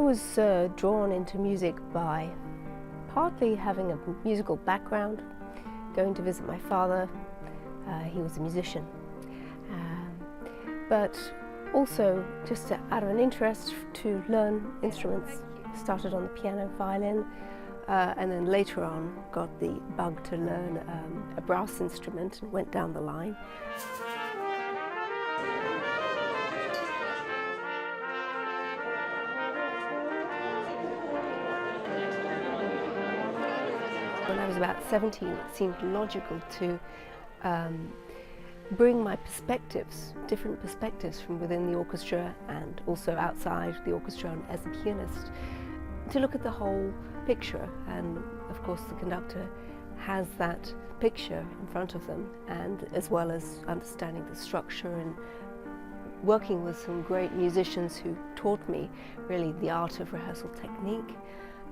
was drawn into music by partly having a musical background, going to visit my father. He was a musician, but also just out of an interest to learn instruments. Started on the piano, violin, and then later on got the bug to learn a brass instrument and went down the line. When I was about 17, it seemed logical to bring my perspectives, different perspectives from within the orchestra and also outside the orchestra as a pianist, to look at the whole picture. And of course the conductor has that picture in front of them, and as well as understanding the structure and working with some great musicians who taught me really the art of rehearsal technique.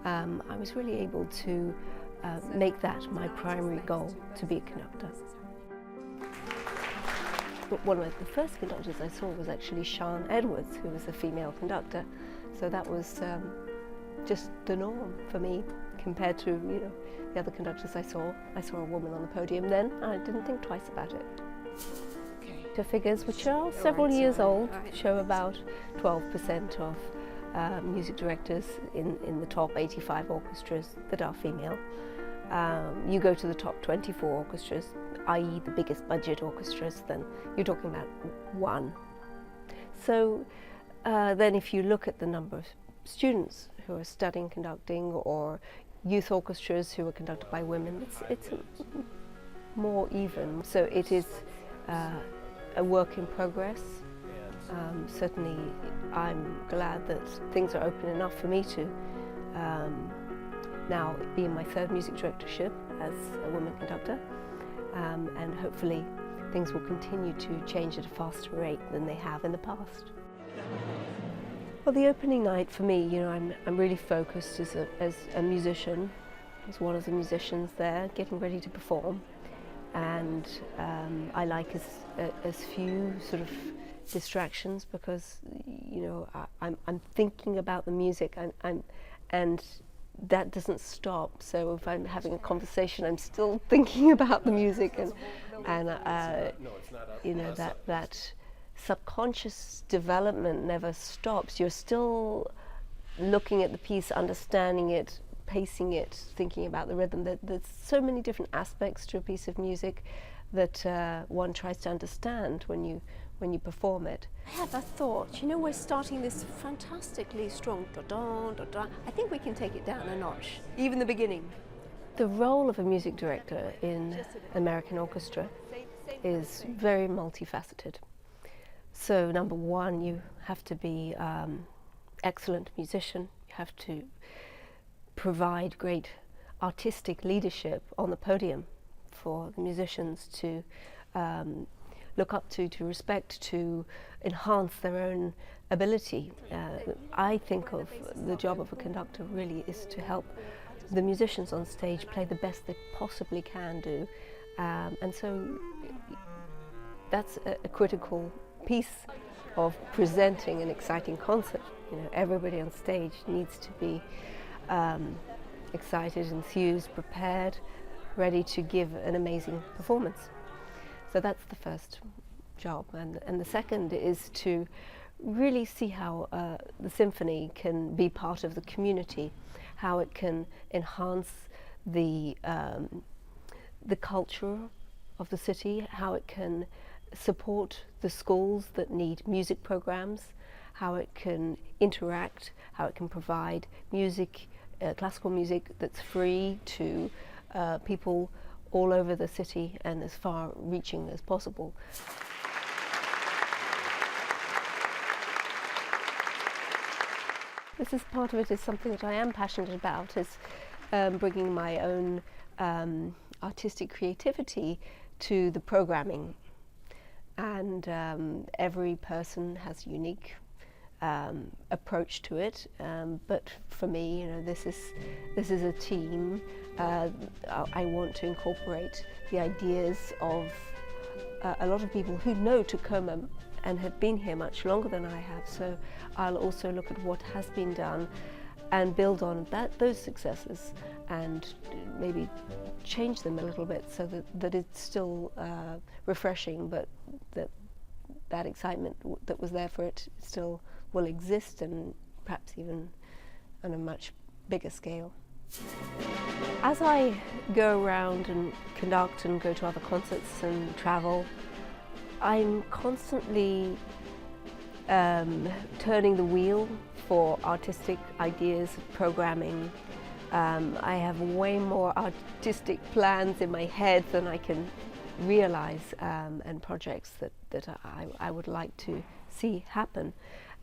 I was really able to make that my primary goal, to be a conductor. One of the first conductors I saw was actually Sian Edwards, who was a female conductor. So that was just the norm for me compared to the other conductors I saw. I saw a woman on the podium then, and I didn't think twice about it. The figures, which are several years old, show about 12% of music directors in the top 85 orchestras that are female. You go to the top 24 orchestras, i.e. the biggest budget orchestras, then you're talking about one. So then if you look at the number of students who are studying conducting, or youth orchestras who are conducted by women, it's more even. So it is a work in progress. Certainly I'm glad that things are open enough for me to now be in my third music directorship as a woman conductor, and hopefully things will continue to change at a faster rate than they have in the past. Well, the opening night for me, I'm really focused as a musician, as one of the musicians there, getting ready to perform, and I like as few sort of distractions, because I'm thinking about the music, and that doesn't stop. So if I'm having a conversation, I'm still thinking about the music, and that subconscious development never stops. You're still looking at the piece, understanding it, pacing it, thinking about the rhythm. There's so many different aspects to a piece of music that one tries to understand when you perform it. I have a thought. We're starting this fantastically strong da-da, da-da. I think we can take it down a notch, even the beginning. The role of a music director in American orchestra is very multifaceted. So number one, you have to be excellent musician. You have to provide great artistic leadership on the podium for the musicians to look up to respect, to enhance their own ability. I think of the job of a conductor really is to help the musicians on stage play the best they possibly can do, and so that's a critical piece of presenting an exciting concert. Everybody on stage needs to be excited, enthused, prepared, ready to give an amazing performance. So that's the first job, and the second is to really see how the symphony can be part of the community, how it can enhance the culture of the city, how it can support the schools that need music programs, how it can interact, how it can provide music, classical music that's free to people all over the city and as far reaching as possible. This is part of it, is something that I am passionate about, is bringing my own artistic creativity to the programming. And every person has a unique approach to it, but for me, this is a team. I want to incorporate the ideas of a lot of people who know Tacoma and have been here much longer than I have, so I'll also look at what has been done and build on those successes and maybe change them a little bit so that it's still refreshing, but that excitement that was there for it still will exist, and perhaps even on a much bigger scale. As I go around and conduct and go to other concerts and travel, I'm constantly turning the wheel for artistic ideas, programming. I have way more artistic plans in my head than I can realize, and projects that I would like to see happen.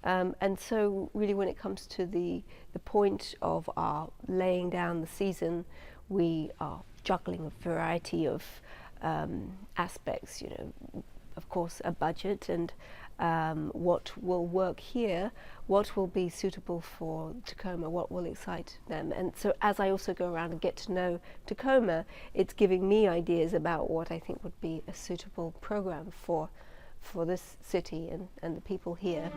And so really when it comes to the point of our laying down the season, we are juggling a variety of aspects, you know, of course a budget and what will work here, what will be suitable for Tacoma, what will excite them. And so as I also go around and get to know Tacoma, it's giving me ideas about what I think would be a suitable program for this city and the people here.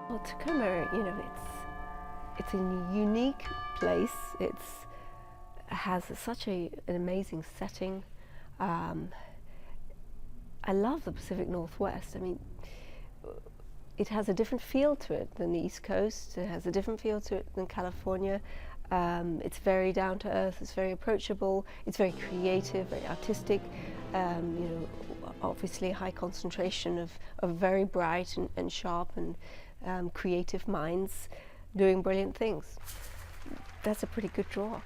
Well, Tacoma, you know, it's a unique place. It has such an amazing setting. I love the Pacific Northwest. I mean, it has a different feel to it than the East Coast. It has a different feel to it than California. It's very down to earth, it's very approachable, it's very creative, very artistic, you know, obviously a high concentration of very bright and sharp and creative minds doing brilliant things. That's a pretty good draw.